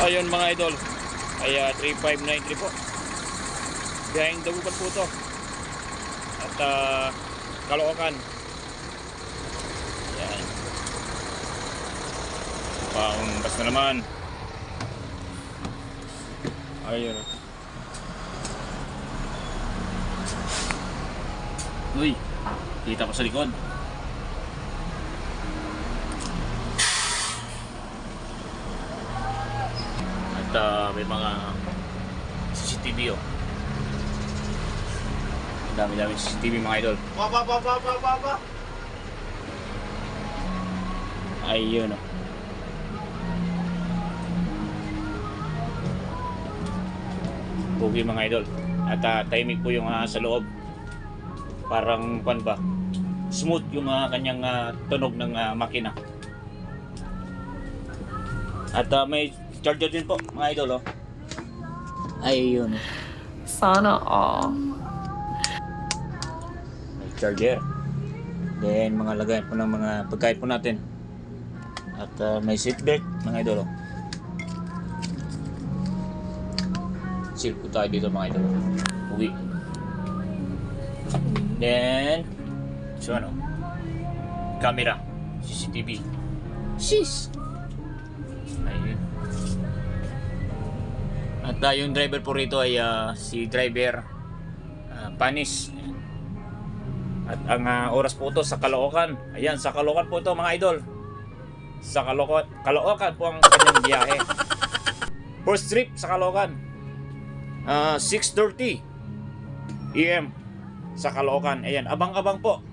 Ayun mga idol, ay 3593 po. Biyaheng Dagupan po to. At Caloocan. Yan. Paundas na naman. Ayun. Uy, kita pa sa likod. At may mga CCTV oh. Dami-dami CCTV mga idol. Ba. Ayun oh. Pugi mga idol. At timing po yung sa loob. Parang pan ba? Smooth yung kanyang tunog ng makina. At may charger din po mga idol oh. Ayun. Sana all. May charger. Then mga lagayan po ng mga pagkain po natin. At may seatbelt mga idol oh. Seal po tayo dito mga idol. Uwi. Then so ano? Camera, CCTV. Sheesh. Ayun. At yung driver po rito ay si driver Panis. At ang oras po ito sa Caloocan. Ayan, sa Caloocan po ito mga idol. Sa Caloocan po ang kanyang biyahe. First trip sa Caloocan. 6:30 AM sa Caloocan. Ayan, abang-abang po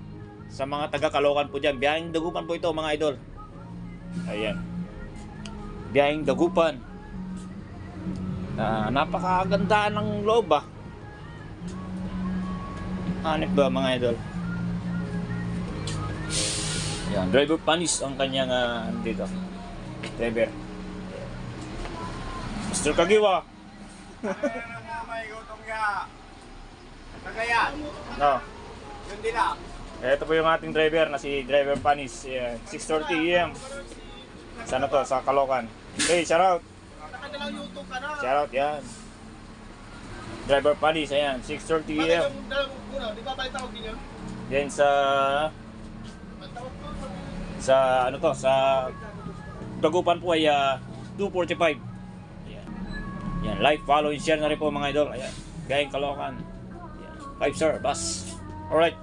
sa mga taga Caloocan po dyan. Biyaheng Dagupan po ito mga idol. Ayan. Biyaheng Dagupan. Napakaganda ng loob ah. Hanip ba mga idol? Ayan, driver Panis ang kanyang dito. Driver. Mr. Kagiwa. May gutom nga. Kagaya. No. Yun din ah. Ito po yung ating driver na si driver Panis. 6:30 AM. Sana to sa Caloocan. Hey, shout out. Nakadalang YouTube ka na. Shout out yan. Driver Panis, ayan, 6:30 AM. Di ba balik tawag din yun? Then sa ano to, sa Dagupan po ay 2:45. Ayan. Yan, like, follow, and share na rin po mga idol. Ayan, gayeng Caloocan. Ayan. 5 star, bus. Alright.